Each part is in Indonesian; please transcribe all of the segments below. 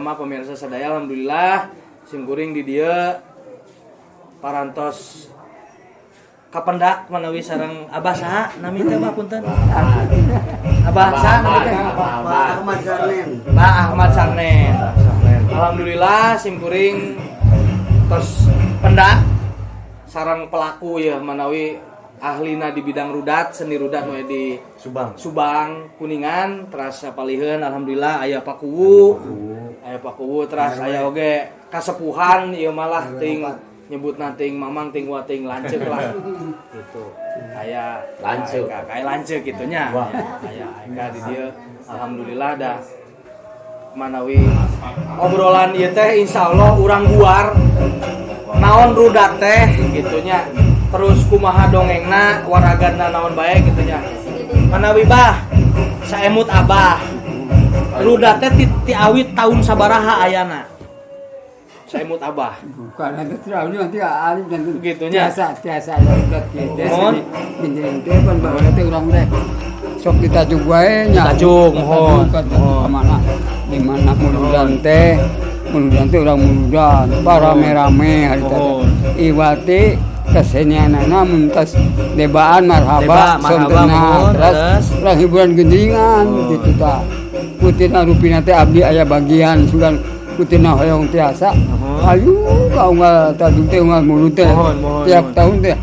jamaah pemirsa sadaya alhamdulillah simkuring di dieu parantos kapendak manawi sareng Abah saha nami teh Abah punten. Abah saha nami teh? Pak Ahmad Sarnen. Pak Ahmad Sarnen. Alhamdulillah simkuring tos pendak sareng pelaku ya manawi ahlina di bidang rudat, seni rudat we di Subang Kuningan teras sapaliheun alhamdulillah aya pakuwu. Aya pakuwu teras aya oge kasepuhan ieu malah ting nyebutna ting mamang ting wa ting lanceuk lah gitu. Aya lanceuk kayak lanceuk kitu nya. Aya di dieu alhamdulillah dah manawi obrolan ieu teh insyaallah urang guar naon rudat teh gitunya. Terus kumaha dongengna waragana naon bae gitunya. Manawi bah saemut Abah rudat teh ti awit taun sabaraha ayana. Saemut Abah. Bukan ada terlalu nanti ali dan gitunya. Tiasa rudat kieu. Gini teh pan baheula teh urang teh sok ditajuk wae nya. Tajuk mohon. Kemana? Di mana muludan teh urang muludan rame-rame hari teh. Iwati kesenianana muntas debaan marhaba sontena terus hiburan gendingan gitu ta. Kutina rupina teh abdi aya bagian sugan kutina hoyong tiasa. Ayu kaunggal tadung teh unggal mulut teh tiap tahun teh.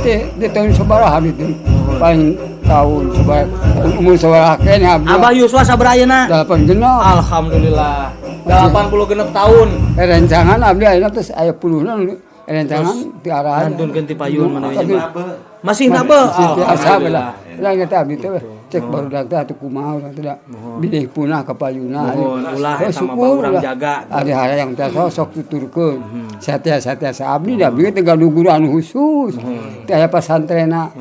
Teh di tahun sabaraha itu. Paling tahun sabaraha umur sabaraha keneh abdi. Abah Yuswa sabaraha ayeuna? 8 genep. Alhamdulillah. 80 genep tahun. Rencangan abdi ayeuna teh aya puluhna rencangan di arahan nantun ganti payun manawi masih nabe alhamdulillah lah kita abdi teh cek baru datang atuh kumaha urang teh bilih punah ka payuna ulah eta mah urang jaga ari hayang teh sok tuturkeun satya-satya abdi da bieu teh gaduh guru anu khusus teh aya pasantrena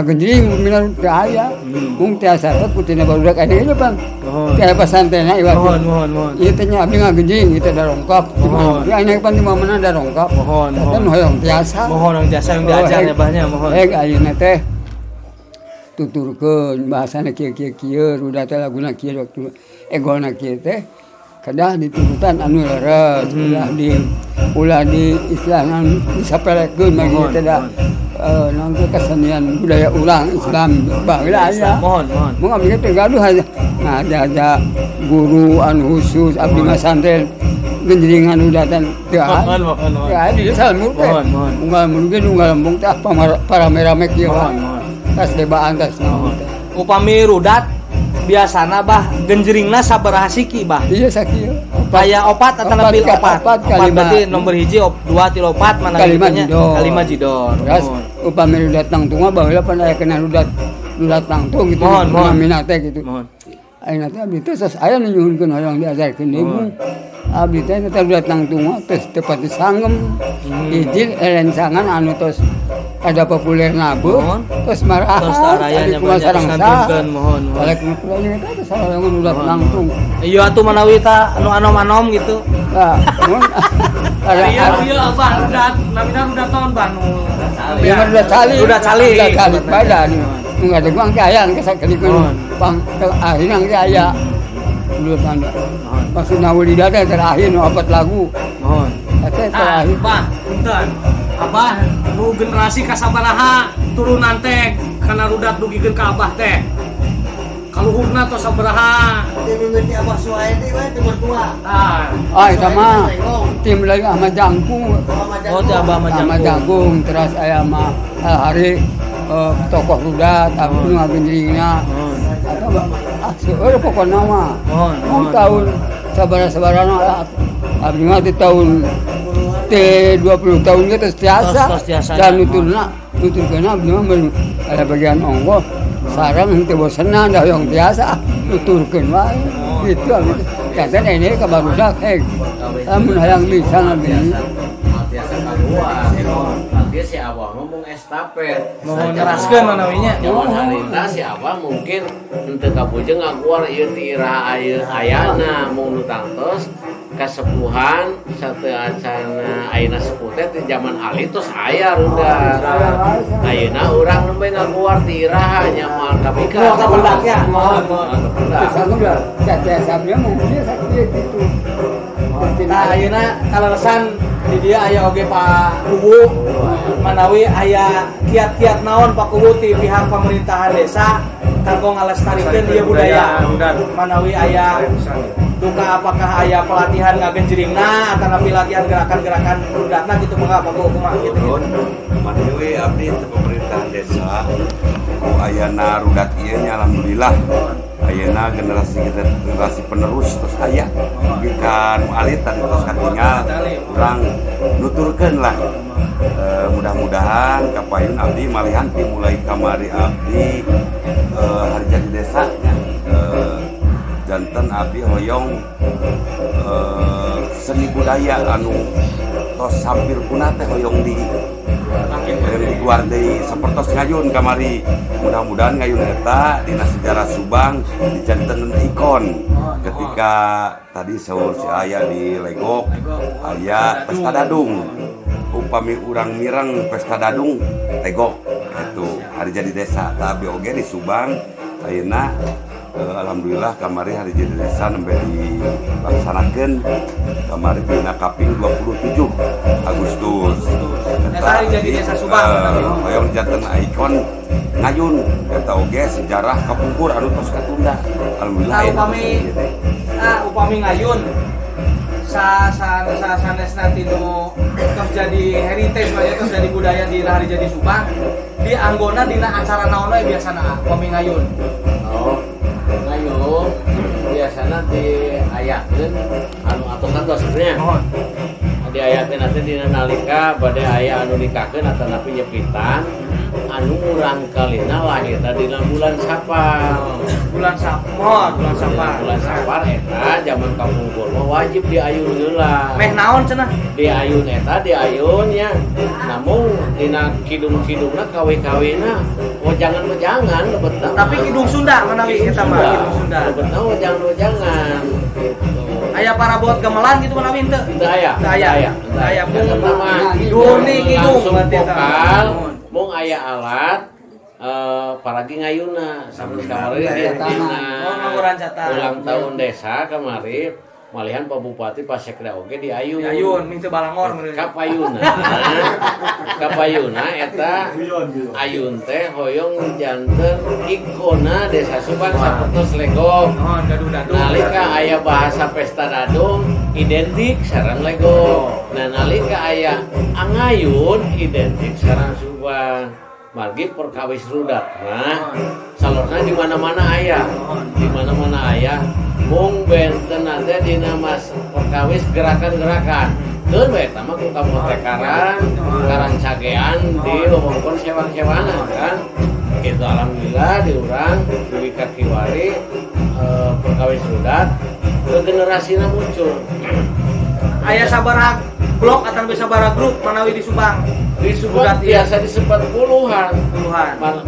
genjing minal teh aya mung teh asa teh kutina barudak aya ge pan teh aya pasantrena iwat mohon ieu teh nya abdi ngagenjing ieu teh da rongkap ya nya pan di mana da rongkap kan hoyong tiasa mohon yang tiasa yang diajarnya bahnya mohon ayeuna teh tuturkeun bahasana kieu rudat teh laguna kieu waktu egolna kieu teh kadah diturutan anu leres ulah di istilahna disapelekeun mah kieu teh da nangtu kesenian budaya urang Islam baheula aya mohon mun abdi teh gaduh aja ada guru anu khusus abdi mah santren genjringan udatan teu ya di salmur teh unggal mungkin unggal lembung teh para merame kieu tas debaan tas upami rudat biasana bah genjringna sabaraha siki bah iya sakieu aya opat atau lebih opat berarti nomor hiji 2 3 4 mana kalima jidor terus upami rudat tangtung baheula pan aya kena rudat tangtung gitu minat teh gitu ayeuna teh abdi teh sos aya nu nyuhunkeun hoyong diajarkeun ibu abdi teh teh datang tunggu tos tepat disanggem izin rencangan anu tos ada populer nabuh tos marah tos tarayanya banyak disantunkeun mohon balik kulanya teh sareng udah langsung ieu atuh manawi ta anu anom-anom gitu nah mun ada ieu apa rudat namina rudat naon bah nu rudat cali badan enggak ada gua aya kesakilikeun bang akhirnya ge aya dulu tanda maksud nawuli dada terakhir nu 4 lagu mohon eta terakhir Abah punten Abah nu generasi kasabaraha turunan teh kana rudat dugikeun ka Abah teh kaluhurna tos sabaraha mimiti Abah Suhaidi we timur tua eta mah tim lagi Ahmad Jangkung teh Abah Ahmad Jangkung terus aya mah hari tokoh rudat abdi ngagenjringna seueur pokona mah mohon tahun sabaraha abdi mah di tahun teh 20 tahun ge tos tiasa dan nuturkeun abdi mah aya bagian ongkoh sareng teu bosenan da hoyong tiasa nuturkeun wae kitu abdi katen ini ka barudak lamun hayang bisa abdi tiasa kaluar dia si Abah ngomong estafet mau neraskeun manawinya zaman harita si Abah mungkin henteu kabujeng ngaguar ieu ti iraha ayana mung nu tangtos kasepuhan satu acana ayeuna sepuh teh di zaman ali tos aya rudat ayeuna urang nembe ngaguar ti iraha nya moal kabika kapendaknya mohon satya sabnya mungkin sakit itu Nah, ayeuna kaleresan di dia aya oge Pak Kubu manawi aya kiat-kiat naon Pak Kubu ti pihak pemerintahan desa kanggo ngalestarikeun ieu budaya. Manawi aya duka apakah aya pelatihan ngagenjringna ataupun latihan gerakan-gerakan rudatna gitu mangga Pak Kubu kumaha gitu. Manawi abdi teu pemerintahan desa ayana rudat ieu nya alhamdulillah ayeuna generasi penerus terus aya gikan alit tadi terus katinggal urang nuturkeun lah. Mudah-mudahan kapayun abdi malihan dimulai kamari abdi hari jadi desa janten abdi hoyong seni budaya anu tos hampir punah teh hoyong di luar dari sapertos ngayun kamari. Mudah-mudahan ngayun eta dina sejarah Subang dijanten ikon ketika tadi saur si aya di Legok aya pesta dadung upami urang mireng pesta dadung Legok itu hari jadi desa tapi oge di Subang ayeuna alhamdulillah kamari hari jadi desa nembe dilaksanakeun kamari dina kaping 27 Agustus. Hari jadi desa Subang. Hoyong janten ikon ngayun eta oge sejarah kapungkur anu tos katunda. Alhamdulillah upami ngayun sanesna tinu tos jadi heritage tos jadi budaya di hari jadi Subang di anggona dina acara naon we biasana upami ngayun. Oh, ngayun biasana diayakeun anu atos-atos sebenarnya. Diayakeun nanti dina nalika bade aya anu nikakeun atanapi nyepitan anu urang kalina lahirna dina bulan Sapar. Bulan Sapar. Bulan Sapar eta zaman kapungkur mah wajib diayun heula. Meh naon cenah? Diayun eta diayun nya. Namun dina kidung-kidungna kawe-kawena wajangan-wajangan lebetna. Tapi kidung Sunda manawi eta mah kidung Sunda. Lebetna wajangan-wajangan gitu. Aya para buat gamelan gitu manawi henteu? Teu aya. Aya mung kidung kidung berarti eta. Mung aya alat paragi ngayuna sambil kamari dina ulang tahun desa kamari malihan Pak Bupati Pak Sekda oge diayun. Diayun ming teu balangor meureun. Kapayuna eta ayun teh hoyong janten ikona desa Subang sapertos Legok. Nalika aya bahasa pesta dadung identik sareng Legok. Nah nalika aya angayun identik sareng Subang. Margi perkawis rudat. Nah, salurna di mana-mana aya. Di mana-mana aya. Mung benten teh dina mas perkawis gerakan-gerakan. Keun we eta mah ku kamotekaran, karang cagean di wewengkon sewang-sewangan kan. Itu alhamdulillah diurang dugi ka kiwari perkawis rudat ke generasina muncul. Aya sabaraha blok atau sabaraha grup manawi di Subang? Di Subang biasa disebat puluhan.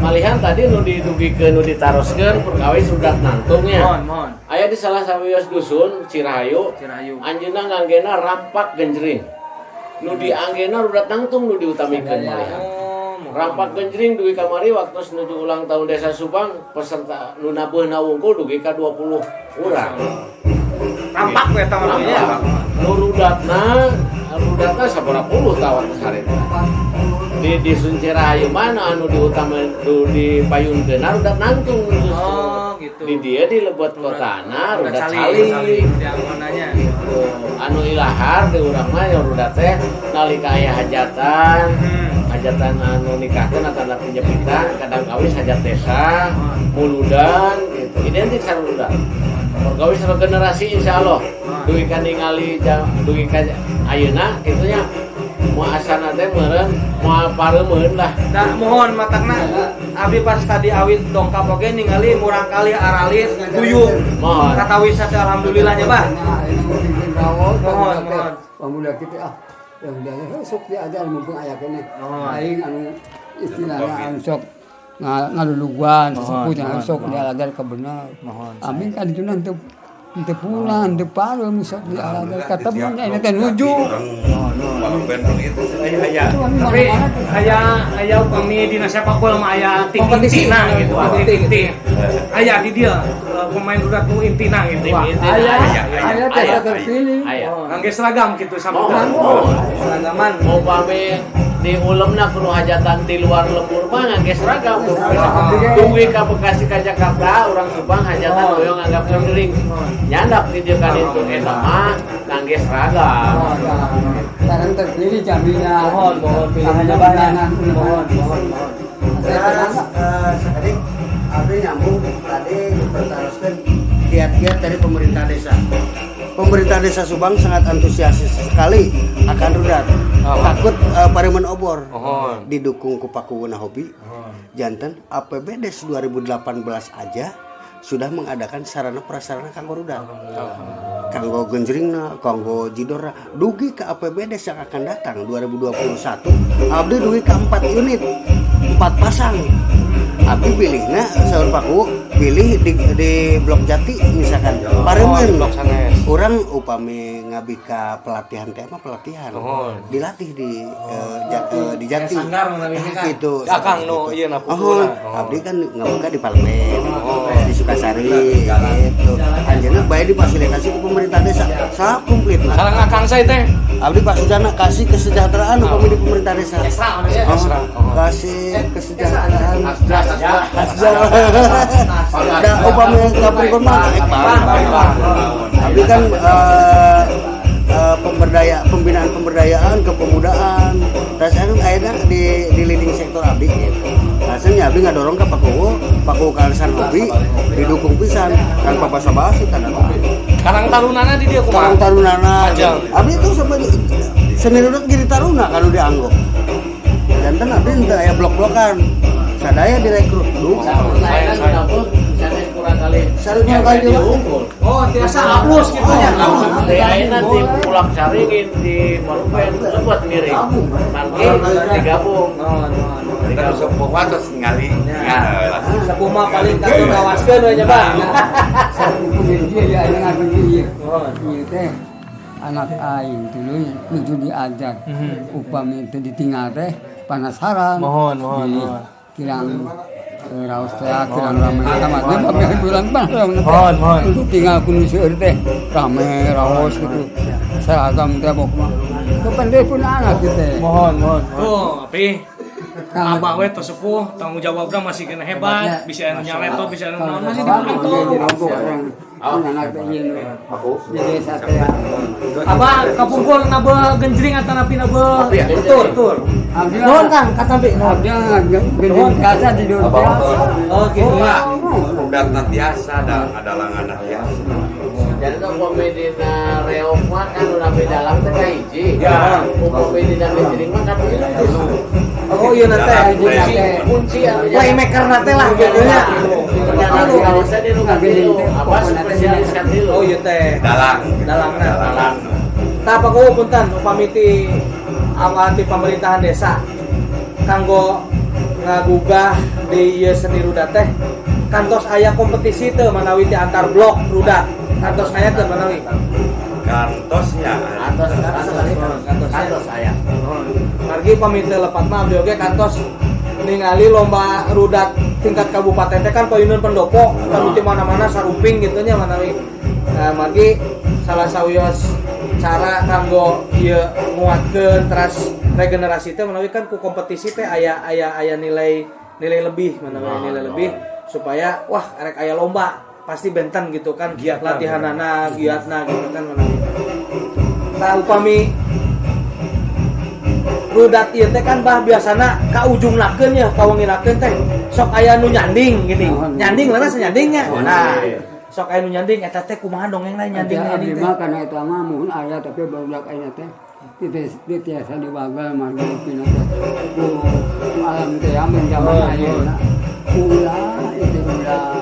Malihan tadi nu didugikeun nu ditaroskeun perkawis rudat nantungnya. Mohon. Aya di salah sawios dusun Cirahayu. Anjeunna nganggena rampak genjring. Nu dianggena rudat nangtung nu diutamikeun malihan. Rampak genjring dugi kamari waktu nuju ulang tahun desa Subang peserta nu nabuhna wungkul dugi ka 20 urang. Rampak we eta mah nya. Nu rudatna sabaraha puluh tahun sarena. Di Suncirahayu mana anu dipayunkeun rudat nangtung. Oh gitu. Di dia di lebet kotana rudat cali. Dianggonanya. Anu ilahar di urang mah rudat teh nalika aya hajatan. Hajatan anu nikahkeun atau penjepitan, kadang kawis hajat desa, muludan gitu. Identik sareng rudat. Perkawis regenerasi insyaallah. Dugi ka ningali dugi ka ayeuna kitu nya moal asana teh meureun moal pareumeun lah. Da mohon matangna abdi pas tadi awit dongkap oge ningali murang kali aralit guyung. Mohon. Katawis teh alhamdulillah nya Bah. Mohon. Pemuda kita yang dia sok diajar mumpung aya kene. Aing anu istilahna anu sok ngaluluguan sepuh anu sok diajar ka bener. Amin kan itu nanti Teu pulang, teu pareum sok di alaga ketemunya ini teh nuju. Kalau benteng itu aya. Tapi aya upami dina sepak bola mah aya ting-tingna gitu, ting-ting. Aya di dia pemain rudat nu intina gitu. Aya teh terpilih. Angge seragam gitu sambutan. Seragaman. Upami di ulemna kudu hajatan di luar lembur mah ngangge seragam. Tunggu ka Bekasi ka Jakarta, urang Subang hajatan hoyong anggap ngering. Nyandak di dieu kan itu eta mah ngangge seragam. Sekarang terpilih jaminan. Mohon pilihannya banyak. Mohon. Sekarang Abdi nyambung tadi dipertaruhkan kiat-kiat dari pemerintah desa. Pemerintah desa Subang sangat antusias sekali akan rudat. Takut paremen obor. Didukung ku Pakuguna Hobi. Janten APBDes 2018 aja sudah mengadakan sarana prasarana kanggo rudat. Kanggo genjringna, kanggo jidorna, dugi ke APBDes yang akan datang 2021. Abdi dugi ke 4 unit, 4 pasang. Abdi pilihnya saur Paku, pilih di Blok Jati misalkan. Paremen. Orang upami ngabika pelatihan teh mah pelatihan. Dilatih di Jati. Sanggar menawi ini kan. Gitu. Akang nu ieu na pupuna. Abdi kan ngabuka di Palmen, di Sukasari gitu. Anjeunna bae difasilitasi ku pemerintah desa. Salah komplit lah. Sareng akang saya teh. Abdi pasujana kasih kesejahteraan upami di pemerintah desa. Kasih kesejahteraan. Da upami kaprikon mah Abdi kan pemberdayaan kepemudaan. Rasanya akhirnya di leading sektor Abdi gitu. Rasanya Abdi ngadorong ke Paku Kalisan Hobi didukung pisan kan Papa Sabasi kan Karang tarunana di dia kumaha? Karang tarunana. Ajang. Abdi itu sampai seni rudat jadi taruna kalau dianggap. Janten Abdi teu aya blok-blokan. Sadaya direkrut dulu. Saya kurang kali. Sareng kali Oh, tiasa aplus gitu nya. Ayeuna di Pulang Saringin di Malupen buat miring. Mangke digabung. Terus sepuh watos ningali. Sepuh mah paling kagak ngawaskeun we nya, Bang. Satu dia ya yang ngaku ieu. Ieu teh anak aing dulu nuju diajar. Upami teu ditinggal teh panasaran. Mohon. Kirang raos teh kirang rame tamat teh pameh bulan Mohon. Itu tinggal kudu seueur teh rame raos gitu. Seragam teh pok mah. Kepende pun anak teh. Mohon. Tuh, tapi Abah we teu sepuh, tanggung jawabna masih kena hebat, bisa anu nyaletot, bisa anu naon masih dibantu. Anak teh ieu di desa teh. Abah kapungkur nabe genjring atana pina be. Betul. Abdi Nuhun Kang, katampi. abdi gedung biasa di dunia biasa. Oh gitu. Rudat natiasa ada langan natiasa. Jadi kan komedina reog mah kan udah beda dalam teh hiji. Ya. Komedina genjring mah kan itu. Oh iya nanti Kunci anu playmaker nanti lah gitu nya. Ternyata kalau saya di rumah dulu, apa spesialis kan dulu. Oh iya teh. Dalang. Tah apa kau punten upami ti awati pemerintahan desa kanggo ngagugah di ieu seni rudat teh kantos aya kompetisi teu manawi ti antar blok rudat. Kantos aya teu manawi. Kantosnya. Kantos saya. Margi paminte lepat mah abdi oge kantos ningali lomba rudat tingkat kabupaten teh kan payuneun pendopo anu di mana-mana sarumping gitu nya manawi. Nah, margi salah sawios cara kanggo ieu nguatkeun teras regenerasi teh manawi kan ku kompetisi teh aya nilai lebih manawi nilai lebih supaya wah arek aya lomba pasti benten gitu kan latihanana giatna gitu kan manawi. Tah upami rudat ieu teh kan bah biasana ka ujungnakeun ya kawenginakeun teh sok aya nu nyanding gini. Nyanding laras nyandingnya. Nah, sok aya nu nyanding eta teh kumaha dongengna nyanding Abdi teh. mah kana eta mah mun aya tapi barudak aya teh di tiasa dibagal margi pina teh. Ku alam teh amun zaman ayeuna. Ulah itu ulah.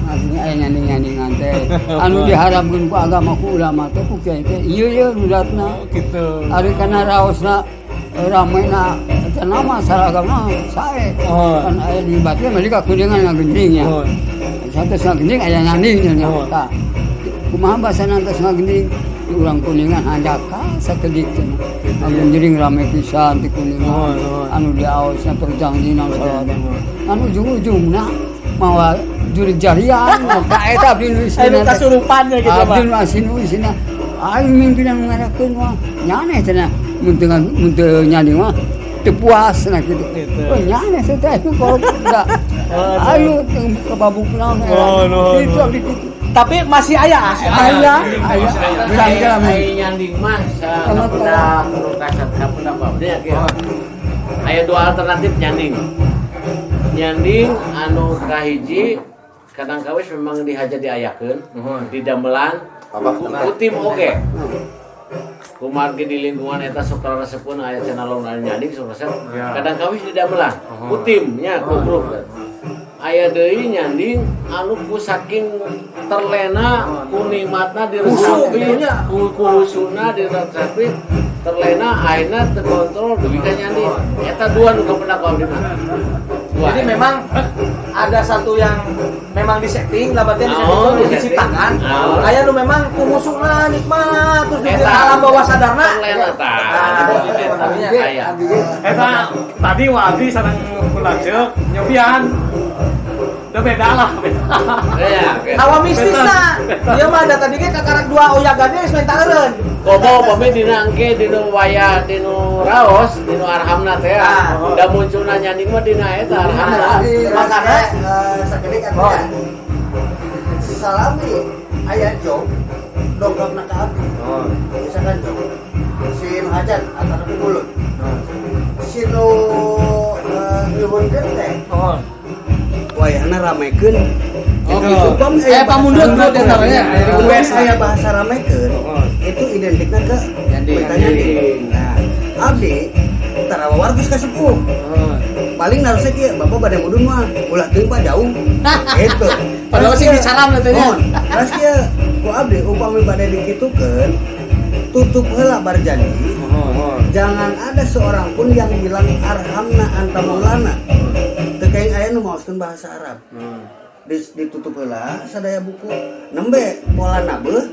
Artinya aya nyanding-nyandingan teh. Anu diharapkeun ku agama ku ulama teh ku kiai teh ieu rudatna. Gitu. Ari kana raosna ramena eta nama saragamna sae. Kan aya di batu mah ka kuningan ngagenjing nya. Satu sang genjing aya nyandingnya nya. Tah. kumaha bahasa nantas ngagending di urang Kuningan handaka sakedik cenah. Anu jering rame pisan di Kuningan. Anu diaosna perjanjian salawat. Anu ujung-ujungna mawa jurig jarian ka eta abdi nu Anu kasurupannya gitu abdi Pak. nu asinu isina aing mimpinan ngarakeun mah nyane cenah mun teu nyanding mah teu puas na kitu. Oh nyane teh kalau enggak ayo kebabuk naon itu abdi kitu. Tapi masih aya. Aya berangkat Aya nyanding mah sabudak nu kasat kabudak abdi ya. Aya dua alternatif nyanding. Nyanding anu kahiji kadang kawis memang dihaja diayakeun di damelan ku tim oge. Kumargi di lingkungan eta sok rasepeun aya cenah lawan nyanding sok resep. Kadang kawis di damelan ku timnya ku grup. Aya deui nyanding anu ku saking terlena ku nikmatna diresapi ku husuna diresapi terlena akhirnya terkontrol demi ka nyanding. Eta dua nu kapendak abdi mah. Jadi memang ada satu yang memang disetting, lah berarti diciptakan. Aya nu memang kumusukna nikmat terus di alam bawah sadarna. Terlena tah. Eta tadi wadi sareng kulajeuk nyobian. Udah beda lah. Hawa mistisna. Ieu mah ada tadi ge kakarak dua oyagan geus menta eureun. Komo pami dina engke dina wayah dina raos dina arhamna teh. Da munculna nyanding mah dina eta arhamna. Makanya sakedik kan salami aya jog dongkapna ka abdi. Misalkan jog si nu hajat atau nu mulut. Si nu nyuhunkeun teh. Wayahna ramekeun. Pamundut nu teh namanya. Wes aya bahasa ramekeun. Itu identikna ke nyanding. Nah, abdi tarawa wartos ka sepuh. Paling narosna kieu, bapak bade mudun mah ulah teuing Pak jauh. Gitu. Padahal sih dicaram teh nya. Terus kieu ku abdi upami bade dikitukeun tutup heula barjanji. Jangan ada seorang pun yang bilang arhamna anta maulana. Teu kaing aya nu maoskeun bahasa Arab. Ditutup heula sadaya buku nembe polana beuh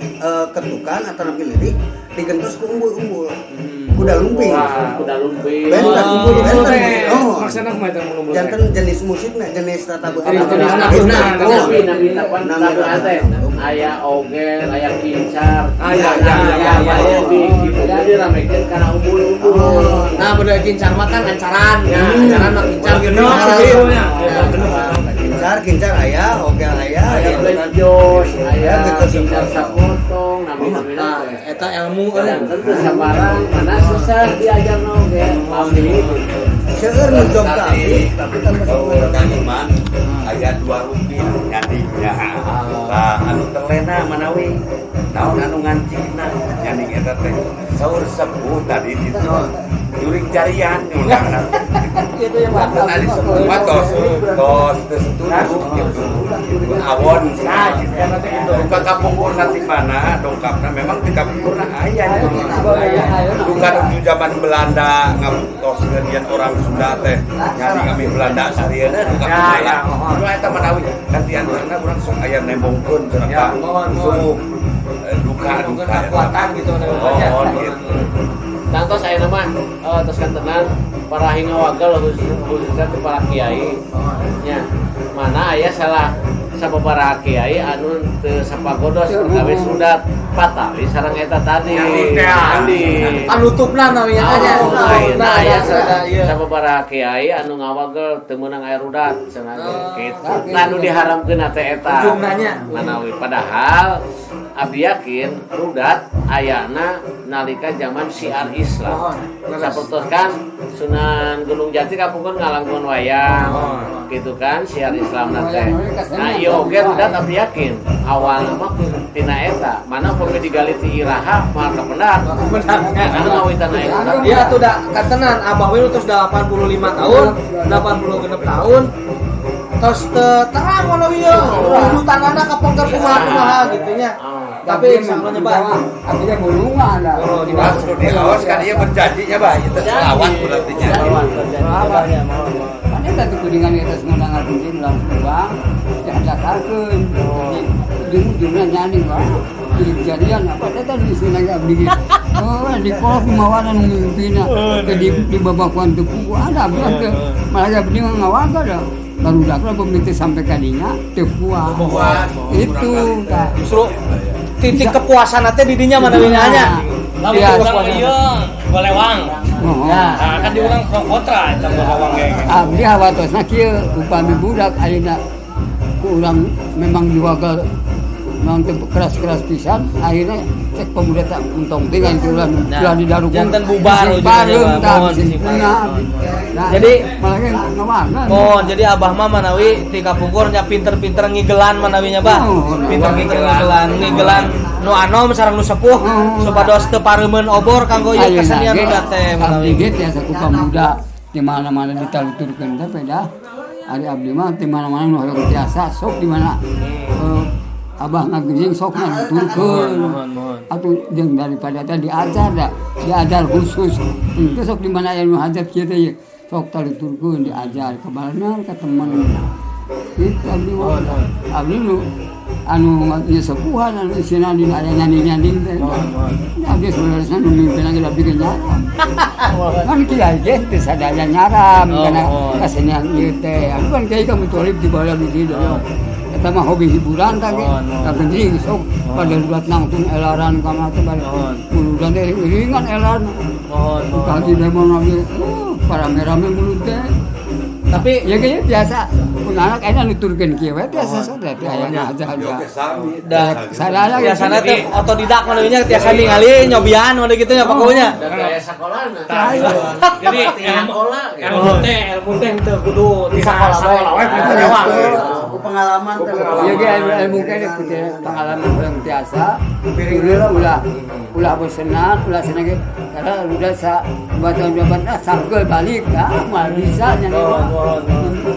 ketukan atau napi lirik digentos ku umbul-umbul kuda lumping benten umbul benten Maksudna kumaha eta umbul? janten jenis musikna jenis tata beuh aya oge aya kincar Aya gitu jadi ramekeun kana umbul-umbul. Nah, bener kincar mah kan ancaran. Ancaran mah kincar gitu. kincar aya oke aya Jos aya kincar sapotong namina Eta ilmu dan tentu sabarang mana susah diajarna oge abdi. seueur nu jog ka abdi tapi kan Iman aya 2 rupiah nyandingnya. Nah, anu terlena manawi naon anu ngancingna nyanding eta teh saur sepuh tadi itu jurig jarian urang. Itu yang Bahkan ali sepuh mah tos teu setuju gitu. Awon sah gitu. Duka kapungkur nanti mana dongkapna memang di kapungkurna aya. Duka di zaman Belanda ngaptoskeun yen orang Sunda teh nyari kami Belanda sarieuna duka aya. Itu eta manawi gantian urangna urang sok aya nembongkeun cenah Pak. Duka kekuatan gitu. Oh gitu. Tangtos saya nama terus kan tenan para hingawagal khususnya ke para kiai nya mana aya salah sababaraha kiai anu teu sapagodos perkawis sudat patali sareng eta tadi Panutupna namanya aja. Nah aya sababaraha kiai anu ngawagel teu meunang aya rudat cenah kitu anu diharamkeun teh eta Ujungnanya. manawi padahal abdi yakin rudat ayana nalika zaman syiar Islam. Sapertos kan Sunan Gunung Jati kapungkeun ngalangkeun wayang. Gitu kan syiar Islam teh. Nah ieu oge rudat abdi yakin awalna mah tina eta. Mana pun digali ti iraha mah kapendak. Anu ngawitan eta. Dia tuh udah katenan abah we terus 85 tahun, 86 tahun. Terus terang ngono ieu, urutanana kapongker kumaha gitu nya. Tapi samanya Pak, artinya gulungan dah. Masuk di awas kan dia berjanjinya bah itu selawat berarti nya. Mana satu kuningan itu semua ngaruhin lang bang, jangan jakarkan. Ujung-ujungnya nyanding bang. kejadian apa datang di sini lagi abdi di kolok mawanan mimpina ke di babakuan tepu ada bilang ke malah abdi ngawaga dah baru daklah pemikir sampai kadinya tepuan itu Justru titik kepuasan nanti didinya mana nya. Lalu Iya, orang iya golewang. Nah, kan diulang pro kontra eta golewang ge. abdi hawatosna kieu upami budak ayeuna ku urang memang diwagal memang keras-keras pisan akhirnya cek pemuda tak untung tinggal itu ulah di daru jantan bubar ujungnya, Pak. jadi malah ngawangan Jadi abah mah manawi ti kapungkur nya pinter-pinter ngigelan manawinya bah. Pinter-pinter ngigelan nu anom sareng nu sepuh supados teu pareumeun obor kanggo ieu kesenian budak teh abdi manawi. ge tiasa ku pemuda di mana-mana ditaluturkeun teh peda ari abdi mah di mana-mana nu hoyong tiasa sok di mana abah ngageuning sok ngaturkeun atuh jeung daripada teh diajar khusus itu sok di mana aya nu hajat kieu teh sok taluturkeun diajar ka banar ka teman itu abdi mah abdi nu anu sepuhan anu isina dina aya nyanding teh abdi sebenarnya nu mimpin lagi abdi ge nyaram kan kiai ge teu sadaya nyaram kana kasenian ieu teh abdi kan kiai ka mutolib di bala di dieu eta mah hobi hiburan teh ka geuning sok pada buat nangtung elaran ka mah teh bari muludan teh ringan elan ka di demo nabi para merame mulut teh tapi ya kayaknya biasa pun anak enak nuturkeun kieu we biasa saja teh aya ngajar-ngajar Da sadaya biasana teh otodidak manawinya tiasa ningali nyobian meureun kitu nya pakunya. Dan kayak sekolahna. Jadi ilmu teh teu kudu di sekolah we kudu lewat. Pengalaman ya ge ilmu kene putih pengalaman yang biasa ulah bosenan ulah senang ge karena udah sa batan-batan sangkeul balik mah bisa nya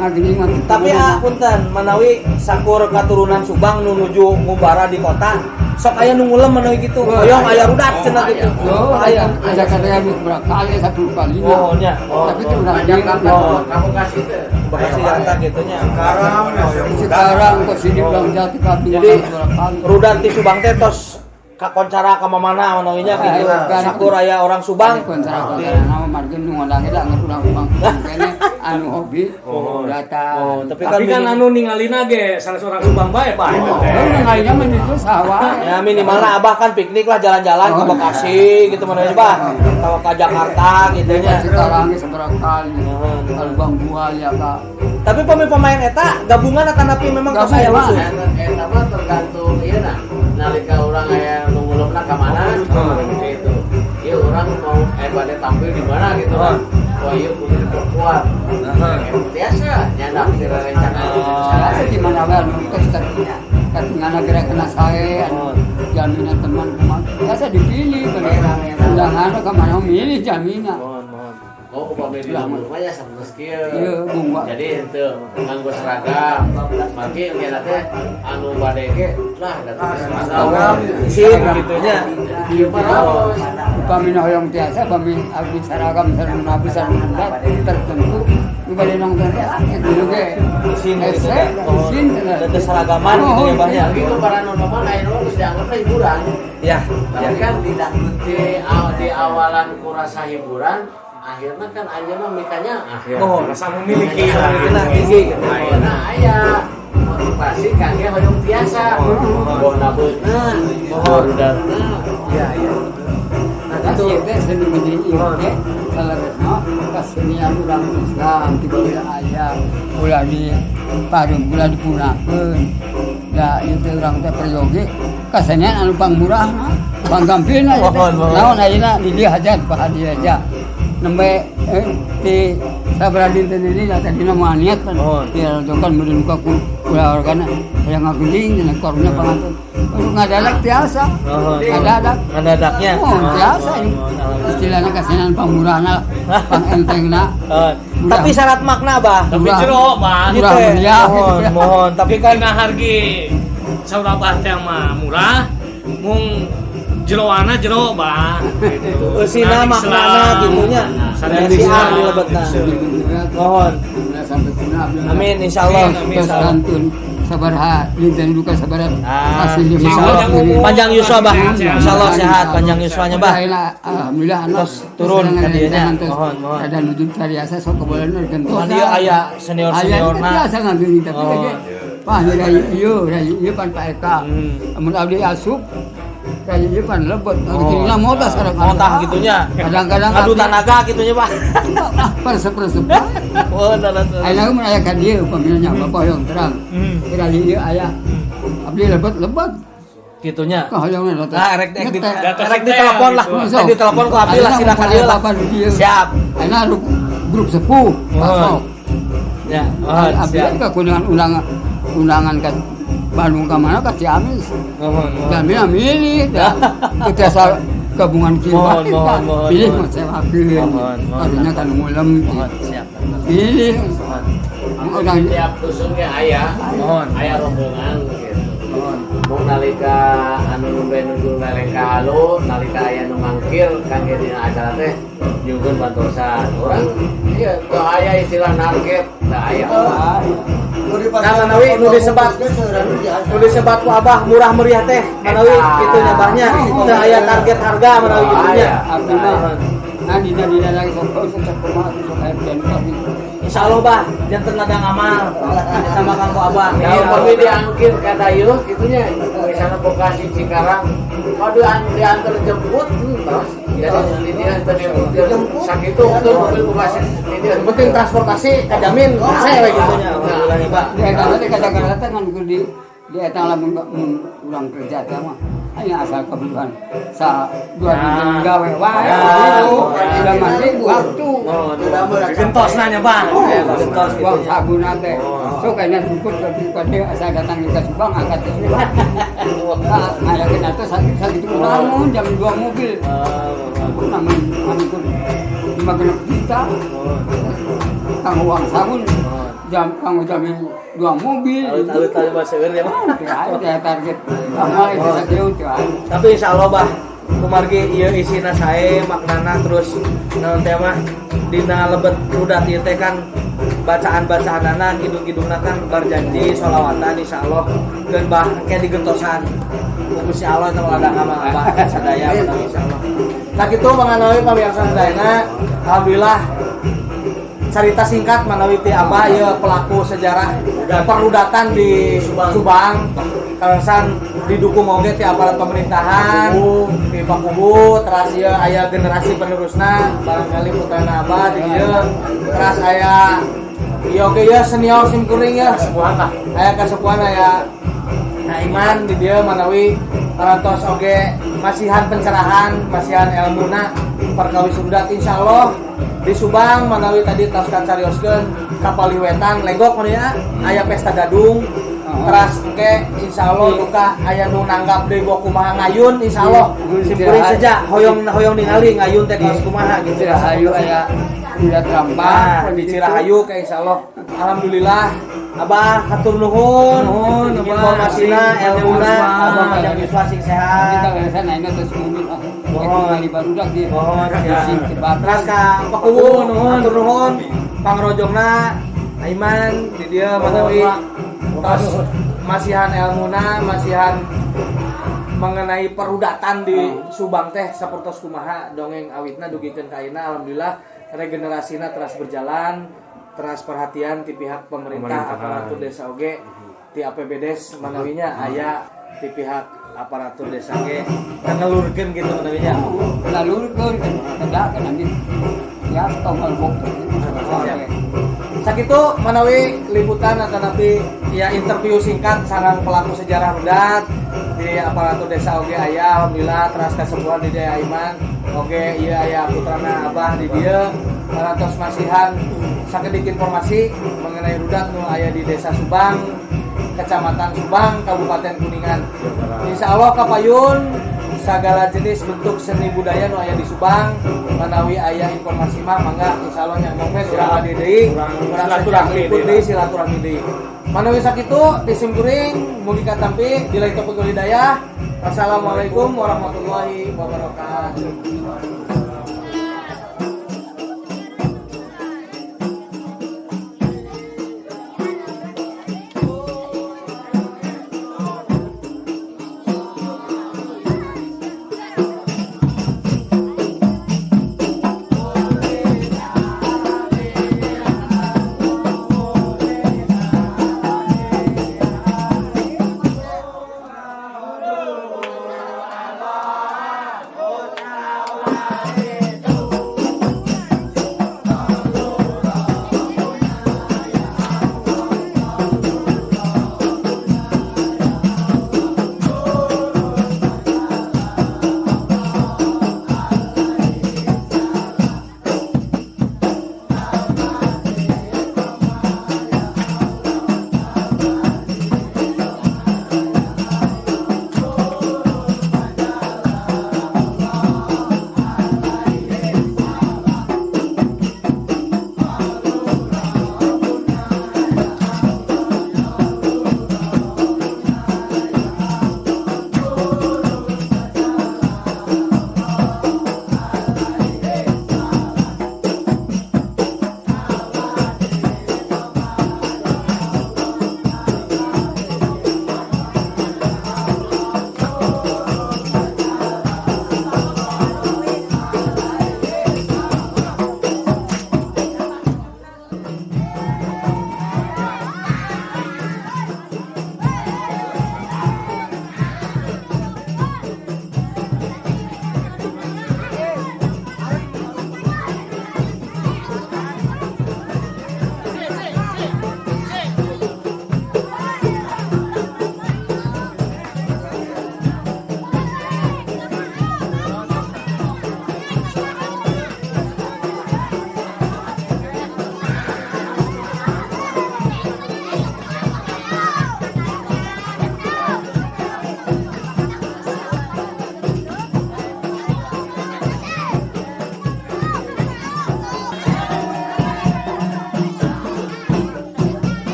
ngageuning mah Tapi punten manawi sakur katurunan Subang nu nuju ngumbara di kota sok aya nu ngulem manawi kitu. Hoyong aya rudat cenah kitu. ada katanya berapa kali satu kali Nya. tapi itu udah Kamu kasih teh. Bekasi Jakarta gitu nya. sekarang kok sini bilang jati kami Jadi rudat di Subang teh tos kakoncara ka mana manawinya gitu. Sakur aya orang Subang. kontra nama margin nu ngondange da ngeurang Subang kene anu hobi datang Tapi kan anu ningalina ge salah seorang Subang bae Pak eta teh. ngalinya mah itu sawah Ya minimalnya abah kan piknik lah jalan-jalan ke Bekasi gitu mana bah atau ke Jakarta gitu nya. sekarang ge seberapa kali kalau Bang Buaya Kak Tapi pemain eta gabungan atau napi memang Gabungan. kos aya khusus. Eta mah tergantung ieu nah. Nalika urang aya nu ngulumna ka mana gitu. Ieu urang mau bade tampil di mana gitu kan. Wah ieu kudu diperkuat. Biasa nyandak di rencana. saya di mana wae anu katingana gerak kena sae anu jaminan teman-teman biasa dipilih undangan ka mana milih jaminan Oh, upami di rumah ya sanes kieu. Iya, bunga. Jadi henteu nganggo seragam. Mangke engke teh anu bade ge lah datang seragam. Isin gitu nya. Ieu mah raos. upami hoyong tiasa upami abdi saragam sareng abdi sareng tertentu nu bade nongton teh dulu ge Isin gitu. isin Ada seragaman gitu ya bah ya. Itu paranormal aya nu geus dianggap hiburan. Ya. Tapi kan tidak di awalan kurasa hiburan, akhirnya kan ayeuna mikanya Oh, rasa memiliki Nah, gigi gitu. ayeuna aya motivasi kangge hoyong tiasa. Bona beutna, mohon udatna. Iya, iya. nah itu teh seni gede ieu teh salerosna kasenian urang Islam ti beulah aya ulah di pareum ulah dipunakeun da ieu teh urang teh prayogi kasenian anu pangmurahna panggampilna naon ayeuna di dieu hajat bahagia aja nembe ti sabradin teh ini tadina mah niat kan ya kan meureun ka ku ulah organa yang ngageuning dina karunya pangantun untuk ngadadak tiasa Ngandadaknya. tiasa istilahnya kasenian pangmurahna pangentengna Tapi syarat makna bah. Tapi jero Pak. Gitu Murah ya. meriah. Mohon. Tapi kan Kana hargi saurang Bah teh mah murah, mung jeroana jero Bah. eusina maknana gitunya. Yang si A di lebetna. Mohon. Sampai punah. Amin insyaallah. Terus kantun sabaraha dan duka sabaraha hasilnya Insyaallah panjang yuswa bah. Insyaallah sehat panjang yuswanya bah. Alhamdulillah Terus turun ka dieu nya. Mohon. Ada nujud cariasa sok kebolehan gentos. Dia aya senior-seniorna. Biasa ngantuni tapi lagi. Wah, rayu pan Pak Eka. Amun abdi asup rayu pan lebet. Kiringna motas kadang. Motah gitunya. Kadang-kadang Ngadu tenaga gitunya bah. persep-persep. Oh, Ayeuna mun aya ka dieu paminanya Bapak hoyong terang. Kira ieu aya. Abdi lebet. Gitunya. Ka hoyongna datang. Nah, rek di telepon lah. Rek di telepon ku abdi lah silakan dieu lah. Siap. Ayeuna grup sepuh. Masuk. Ya, Abdi ka kunangan undangan ka Bandung ka mana ka Ciamis. Mohon. Dan mina milih dah. Kita gabungan kieu. Mohon. Pilih mah sewakeun. Mohon. Kadinya kan ngulem. Siap. Pilih. Orang Tiap dusun ge aya. Mohon. Aya rombongan gitu. Mohon. Mau nalika anu numbe nuju leleng ka halu, nalika aya nu mangkir kangge dina acara teh nyugun bantosan. Urang ieu teu aya istilah narget, teu aya. Nah, manawi nu disebat ku Abah murah meriah teh. Manawi kitu nyabahnya. Teu aya target harga manawi gitunya. abdi mah nah dina lagi sok kumaha sok aya dan kami. Insyaallah bah, janten ladang amal. Kita makan ku Abah. Ya kami diangkir ka dayeuh kitunya. Misalnya Bekasi Cikarang, kalau diantar jemput entos. Jadi dia teu sakitu teu mobil Bekasi Yang penting transportasi kajamin saya we gitunya. Alhamdulillah ya, Pak. Dia kadang-kadang teh kan di eta lamun urang kerja teh mah hanya asal kebutuhan sa 2 minggu gawe wae gitu. Udah mandi waktu. Gentos nanya Bang. Gentos Uang saguna teh. So kayaknya cukup dia asal datang di Subang angkat teh. Nah, aya kena teh sakitu namun jam 2 mobil. Namun amikun 5 juta. Kang uang sabun kanggo jamin 2 mobil. Alut-alut bahasaeur ya, Bang. Teh target. Amal itu sakieu teh. Tapi insyaallah bah kumargi ieu isina sae maknana terus naon teh mah dina lebet rudat ieu teh kan bacaan-bacaanana kidung-kidungna kan berjanji sholawatan insyaallah geun bah engke digentosan ku Gusti Allah teh ladang amal abah sadaya insyaallah. Nah kitu manganawi pamirsa sadayana alhamdulillah cerita singkat manawi ti Abah ya pelaku sejarah perudatan di Subang kalasan didukung oge ti aparat pemerintahan di Pakubu terus ya aya generasi penerusna barangkali putrana Abah di dieu terus aya ieu oge ya senior simkuring ya sepuhan lah aya kasepuhan aya Iman di dieu manawi parantos oge masihan pencerahan masihan ilmuna perkawis rudat insyaallah di Subang manawi tadi tos kacarioskeun kapaliwetan legok meureun aya pesta gadung teras engke insyaallah duka aya nu nanggap deui gua kumaha ngayun insyaallah simkuring saja hoyong ningali ngayun teh kaos kumaha gitu Rahayu aya udah trampak di Cirahayu ke insyaallah alhamdulillah Abah hatur nuhun informasina ilmuna Abah panjang yuswa sing sehat kita biasa naiknya terus mobil mohon di barudak dia mohon ya sing terus ka Pakuwu nuhun hatur nuhun pangrojongna Aiman di dia manawi tos masihan ilmuna masihan mengenai perudatan di Subang teh sapertos kumaha dongeng awitna dugikeun ka ayeuna alhamdulillah regenerasina terus berjalan teras perhatian di pihak pemerintah aparatur desa oge di APBDes manawinya aya di pihak aparatur desa ge ngelurkeun gitu manawinya ngalurkeun kada kan nanti ya tongkol bok sakitu manawi liputan atau napi ya interview singkat sareng pelaku sejarah rudat di aparatur desa oge aya alhamdulillah teras kasepuhan di Daya Iman oge ieu aya putrana Abah di dieu parantos masihan sakedik informasi mengenai rudat nu aya di Desa Subang, Kecamatan Subang, Kabupaten Kuningan. Insyaallah kapayun segala jenis bentuk seni budaya nu aya di Subang, manawi aya informasi mah mangga insyaallah nyamong we urang adi deui, urang silaturahmi deui. Manawi sakitu disimkuring mugi katampi bila itu pegawai hidayah. Wassalamualaikum warahmatullahi wabarakatuh.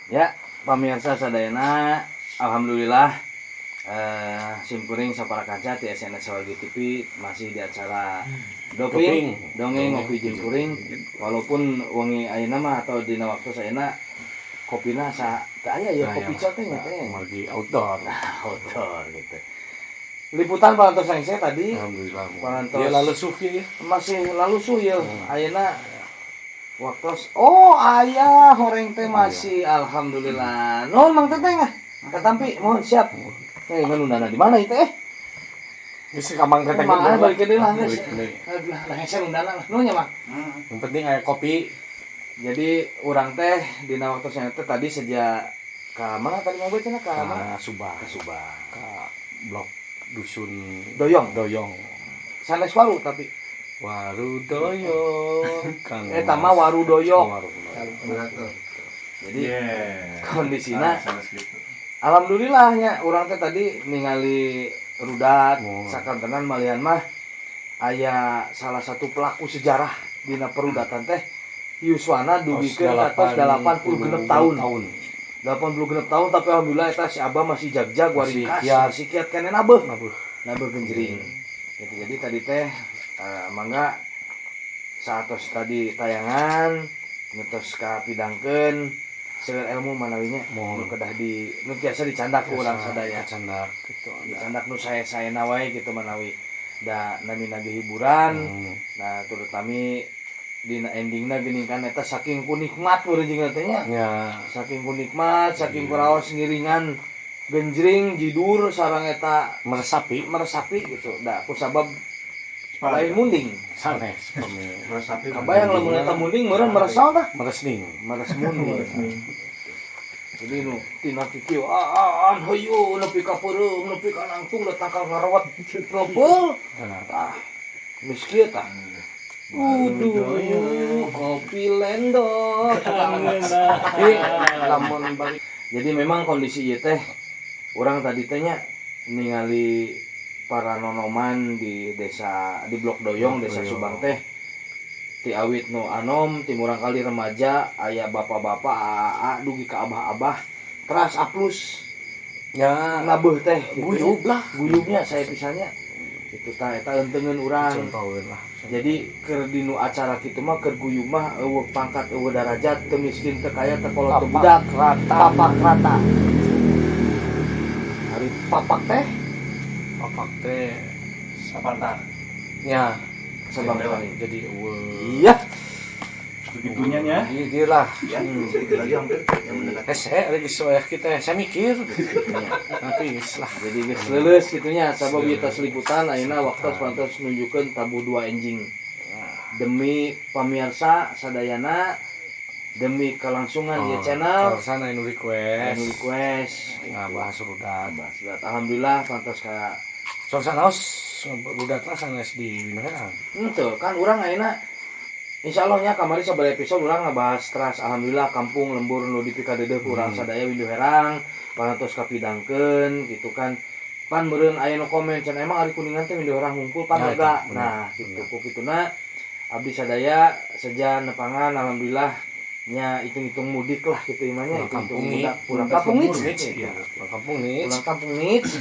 Ya, pamirsa sadayana, alhamdulillah simkuring sapara kaca di SNS Sawagi TV masih di acara dongeng ngopi jeung kuring. Walaupun wengi ayeuna mah atau dina waktu sayeuna kopina sa teu aya ya kopi teh nya teh lagi outdoor. Outdoor gitu. Liputan parantos saya tadi. Alhamdulillah. Parantos. Dia lalu suh ya. Masih lalu suh ya. Ayeuna waktu ayah horeng teh masih alhamdulillah. Nuhun Mang Teteh ngah. Katampi mohon siap. Nganundana di mana itu Geus ka Mang Teteh Mang balik deui lah geus. Lah hese undana nuhun nya Mang. Yang penting aya kopi. Jadi urang teh dina waktu saya teh tadi sejak ka mana tadi ngobrol cenah ka mana? Subang. Ka Subang. Ka blok dusun Doyong. Sanes waru tapi Waru Doyong. eta mah Waru Doyong. Jadi kondisinya alhamdulillahnya urang teh tadi ningali rudat sakantenan malian mah aya salah satu pelaku sejarah dina perudatan teh yuswana dugikeun atas 86 tahun. 86 tahun tapi alhamdulillah eta si Abah masih jag-jag waringkas masih kiat keneh nabeuh genjring. Gitu. Jadi tadi teh mangga saatos tadi tayangan ngetos kapidangkeun seueur ilmu manawinya nu kedah di nu biasa dicandak ku urang sadaya candak gitu. Dicandak nu sae-saena wae gitu manawi da nami nage hiburan. Nah terutama dina endingna geuning kan eta saking kunikmat meureun jeung teh nya. Ya, Saking kunikmat, saking kuraos ngiringan genjring jidur sareng eta meresapi gitu. Da kusabab lain munding. sanes Meresapi. Kabayang lamun eta munding meureun meresal tah. meresning. Meres munding. Jadi nu tina kikieu hayu nepi ka peureum nepi ka nangtung da takal ngarawat neupel. Tah miskin tah. Kopi lendo. Lamun balik. Jadi memang kondisi ieu teh urang tadi teh nya ningali para nonoman di desa di Blok Doyong desa Subang teh ti awit nu anom ti murang kali remaja aya bapak-bapak aa dugi ka abah-abah teras aplus Ya, nabeuh teh guyub lah. guyubnya saya pisannya itu tah eta enteungeun urang. Contoheun lah. Jadi keur dinu acara kitu mah keur guyub mah eueuh pangkat eueuh darajat teu miskin teu kaya teu kolot teu budak papak rata. Hari papak teh Papak teh Sapantar. ya sebang kali. jadi Iya. Begitunya nya. Gila. Ya, sedikit lagi hampir yang mendekat. saya lagi soalnya kita saya mikir nanti lah Jadi geus leuleus kitunya sabab ieu tos liputan ayeuna waktu pantos nunjukkeun tabu 2 enjing. Demi pamirsa sadayana demi kelangsungan ya channel sana anu request request bahas rudat. Alhamdulillah pantos ka Sok sanaos rudat lah sanes di Winherang. Tuh kan orang ayeuna insyaallah nya kamari sabari episode urang ngabahas teras alhamdulillah kampung lembur nu di pikadeudeuh ku urang sadaya Windu Herang parantos kapidangkeun gitu kan. Pan meureun aya nu komen can emang ari kuningan teh Windu Herang hungkul pan boga. Nah, kitu ku kituna abdi sadaya seja nepangan alhamdulillah nya hitung-hitung mudik lah gitu imanya hitung pulang kampung nits. Ya, kampung nits. Pulang kampung nits.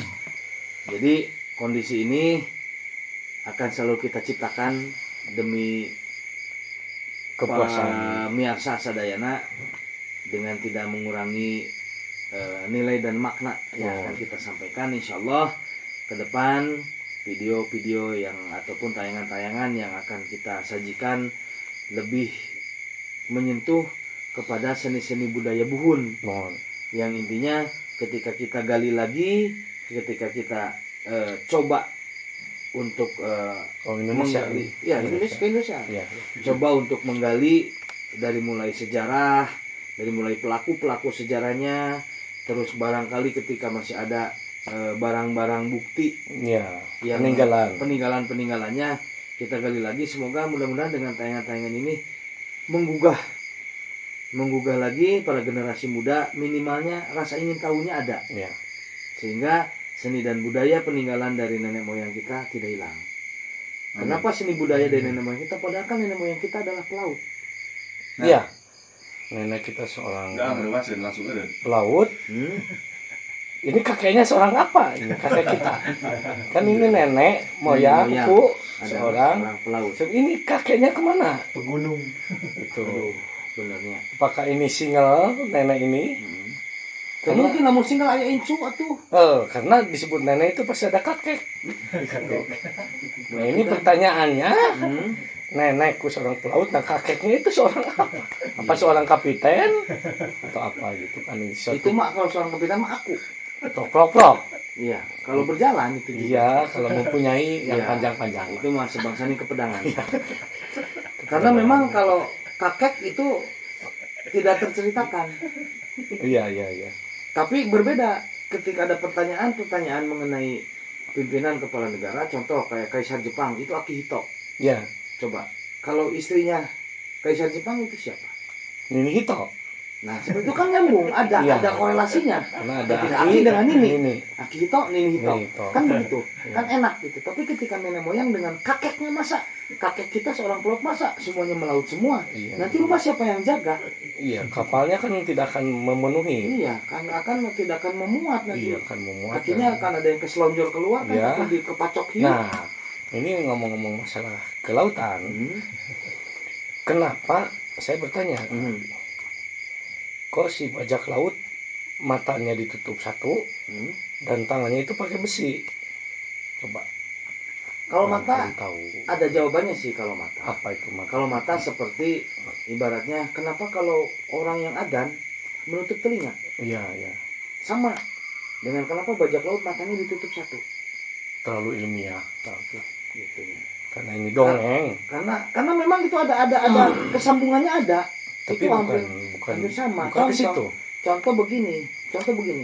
Jadi kondisi ini akan selalu kita ciptakan demi kepuasan miarsa sadayana dengan tidak mengurangi nilai dan makna yang akan kita sampaikan insyaallah ke depan video-video yang ataupun tayangan-tayangan yang akan kita sajikan lebih menyentuh kepada seni-seni budaya Buhun yang intinya ketika kita gali lagi ketika kita coba untuk Indonesia menggali, ya Indonesia ya. Coba untuk menggali dari mulai sejarah, dari mulai pelaku sejarahnya, terus barangkali ketika masih ada barang-barang bukti ya, yang peninggalannya kita gali lagi. Semoga mudah-mudahan dengan tayangan-tayangan ini menggugah lagi para generasi muda, minimalnya rasa ingin tahunya ada ya. Sehingga seni dan budaya peninggalan dari nenek moyang kita tidak hilang. Kenapa seni budaya dari nenek moyang kita? Padahal kan nenek moyang kita adalah pelaut. Iya. Nenek kita seorang pelaut. Ini kakeknya seorang apa? Ini kakek kita. Kan ini nenek moyangku seorang pelaut. Ini kakeknya kemana? Pegunung. Itu Benarnya. apakah ini single nenek ini? Mungkin namun single ayah incu atuh. Karena disebut nenek itu pasti ada kakek. Nah ini pertanyaannya, nenekku seorang pelaut, nah kakeknya itu seorang apa? Apa seorang kapiten atau apa gitu kan? Itu mak kalau seorang kapiten mah aku. Prok. Iya, kalau berjalan itu. Iya, kalau mempunyai yang Iya. Panjang-panjang. Itu mah sebangsa nih kepedangan. Karena memang kalau kakek itu tidak terceritakan. Iya. Tapi berbeda ketika ada pertanyaan mengenai pimpinan kepala negara, contoh kayak Kaisar Jepang itu Akihito. Iya. Coba, kalau istrinya Kaisar Jepang itu siapa? Nini Hito. Nah, seperti itu kan nyambung, ada Iya. korelasinya. Karena ada Aki dengan Nini. Nini. Akihito, Nini Hito. Nini Hito. Kan begitu. Kan enak gitu. Tapi ketika nenek moyang dengan kakeknya masa kakek kita seorang pelaut masa semuanya melaut semua. Iya. Nanti rumah siapa yang jaga? Iya, kapalnya kan tidak akan memenuhi. Iya, kan tidak akan memuat nanti. Iya, akan memuat. Kakinya akan ada yang keselonjor keluar kan Iya. akan dikepacok hiu. Nah, ini ngomong-ngomong masalah kelautan. Kenapa saya bertanya? Kok si bajak laut matanya ditutup satu dan tangannya itu pakai besi? Coba. Kalau mata tahu ada jawabannya sih kalau mata. apa itu mata? Kalau mata seperti ibaratnya kenapa kalau orang yang adan menutup telinga? Iya. Sama dengan kenapa bajak laut matanya ditutup satu. Terlalu ilmiah. Gitu ya. Karena ini dongeng. Karena memang itu ada kesambungannya ada. Tapi itu bukan hampir sama. Bukan ke situ. Contoh begini.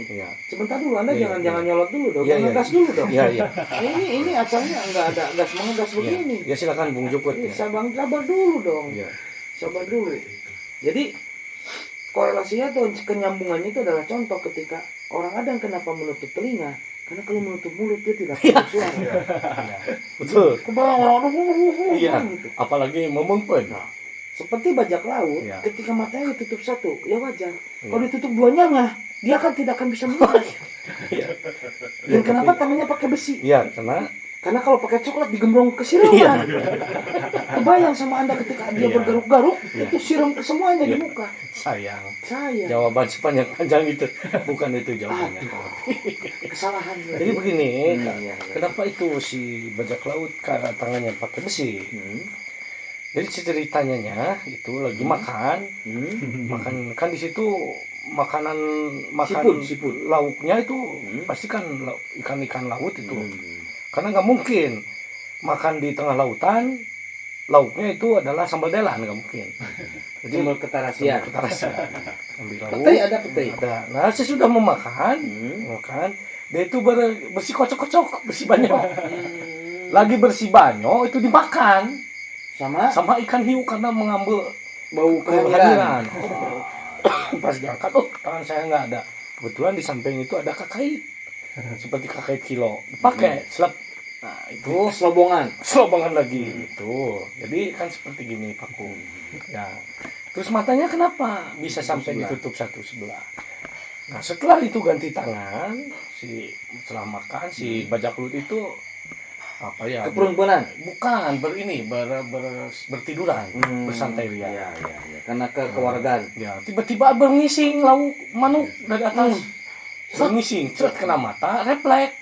Iya. Sebentar dulu, Anda Iya, jangan nyolot dulu dong. Iya, Ngegas dulu dong. Iya. Ini asalnya nggak ada gas mengegas begini. Ya silakan Bung Juput ya. Sabar dulu dong. Iya. Sabar dulu. Jadi korelasinya atau kenyambungannya itu adalah contoh ketika orang Adam kenapa menutup telinga? Karena kalau menutup mulut dia tidak keluar suara. Betul. Kebayang orang Iya. gitu. Apalagi memempun. Seperti bajak laut, Iya. ketika matanya ditutup satu, ya wajar. Kalau ditutup duanya nggak, dia kan tidak akan bisa melihat. Iya. Dan kenapa tangannya pakai besi? Iya, karena Kalau pakai coklat digembrong ke siraman. Kebayang sama Anda ketika dia Iya. bergaruk-garuk, itu siram semuanya di muka. sayang. Saya Jawaban sepanjang itu bukan itu jawabannya. kesalahan. Jadi begini, Iya. kenapa itu si bajak laut tangannya pakai besi? Jadi ceritanya itu lagi makan kan di situ makan Siput. lauknya itu pasti kan ikan-ikan laut itu. Karena nggak mungkin makan di tengah lautan lauknya itu adalah sambal delan nggak mungkin. Jadi Sambal ketarasian. ketarasian. Ambil lauk. Petai ada petai. Ada. Nah, sesudah memakan, dia itu bersih kocok-kocok, bersih banyak. Lagi bersih banyak itu dimakan sama ikan hiu karena mengambil Bau kehadiran. Pas diangkat, tangan saya nggak ada. Kebetulan di samping itu ada kakait, seperti kakait kilo. Pakai selap. Nah, itu selobongan lagi itu. Jadi kan seperti gini paku. Ya. Terus matanya kenapa bisa sampai ditutup satu sebelah? Nah, setelah itu ganti tangan, setelah makan si bajak laut itu apa ya? Keperuntunan. Bukan, bertiduran, bersantai ria. Ya. Karena kekeluargaan. Ya, tiba-tiba berngising lauk manuk dari atas. Berngising, cet kena mata, refleks.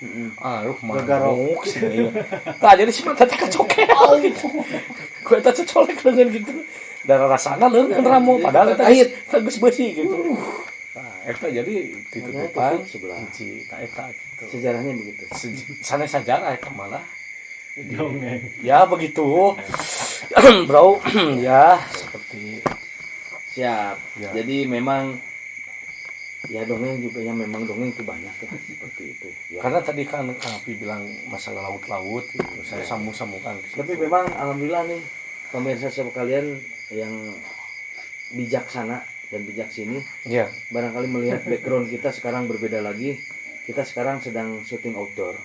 Manuk sih. Nah, jadi si mata teh kecokel gitu. Gue tak cecolek dengan gitu. Darah rasana leungeun ramo padahal eta geus beusi gitu. Nah, eta jadi ditutupan sebelah hiji eta gitu. Sejarahnya begitu. Sana sejarah eta malah. Ya begitu. Bro, ya seperti Siap. Ya. Jadi memang ya dongeng juga yang memang dongeng itu banyak ya seperti itu. Ya. karena tadi kan Kang Api bilang masalah laut-laut gitu. Saya sambung-sambungkan. Tapi memang alhamdulillah nih pemirsa sekalian yang bijaksana dan bijak sini Iya. barangkali melihat background kita sekarang berbeda lagi. Kita sekarang sedang syuting outdoor.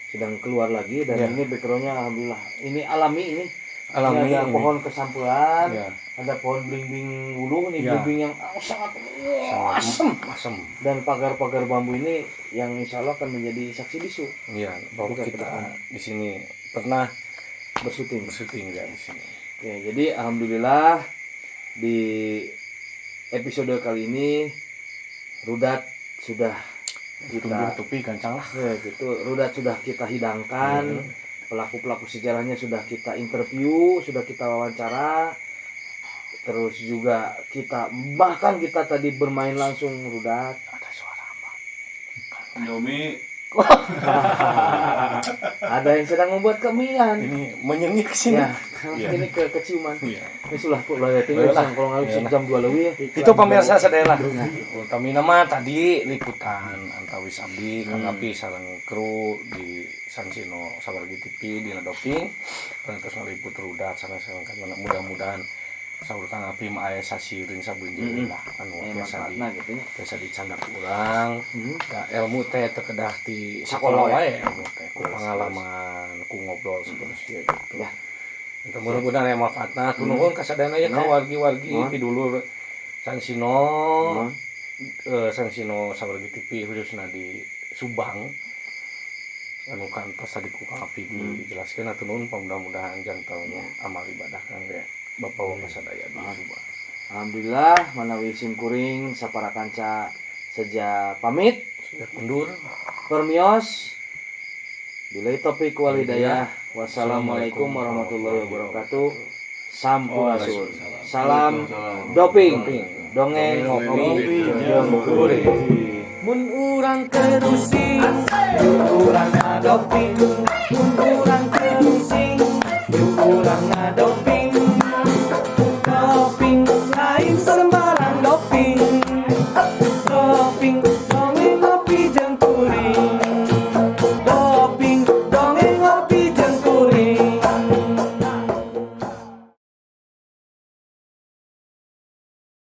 Sedang keluar lagi dan Ya. ini backgroundnya alhamdulillah ini alami ini. Alami Ini ada ini. pohon kesampuan, Ya. ada pohon belimbing wuluh nih, Ya. belimbing yang sangat asem. Asem. Dan pagar-pagar bambu ini yang insya Allah akan menjadi saksi bisu Iya, bahwa Bukan kita kedepan. di sini pernah bersyuting. bersyuting ya di sini. Oke, jadi alhamdulillah di episode kali ini Rudat sudah Tunggu kita tupi gancang lah. gitu. Rudat sudah kita hidangkan. Pelaku-pelaku sejarahnya sudah kita interview, sudah kita wawancara. Terus juga bahkan kita tadi bermain langsung Rudat. Ada suara apa? Indomie. Ada yang sedang membuat kemian. Ini menyengit ke sini. Ya, Iya. ini keciuman. Iya. Ini sudah tinggal kalau nggak jam 2 lebih ya. Itu pemirsa sadaya. Kami nama tadi liputan antawis abdi Kang Api sareng kru di Sansino Sabargi TV di Doping. Terus ngeliput Rudat sareng kan mudah-mudahan saur Kang Api mah aya sasieureun sabeunjeun lah anu biasa di Manfaatna gitu nya. biasa dicandak urang. Ya, ilmu teh teu kedah di sakola wae ilmu teh ku pengalaman ku ngobrol seperti itu. Ya. Itu mudah-mudahan aya manfaatna. Nuhun ka sadayana ya ka wargi-wargi pidulur Sansino Sansino Sabargi TV khususna di Subang. Anu kan pas tadi ku Kang Api dijelaskeun atuh nuhun mudah-mudahan jantel amal ibadah kang ge Bapak Bapak sadaya di Subang. Alhamdulillah manawi simkuring sapara kanca seja pamit Sudah mundur. permios billahi taufiq wal hidayah. Wassalamualaikum warahmatullahi wabarakatuh. Sampurasun. Salam doping. Dongeng ngopi jeung kuring. Mun urang kerusing, urang ngadoping. Mun urang kerusing, urang ngadoping.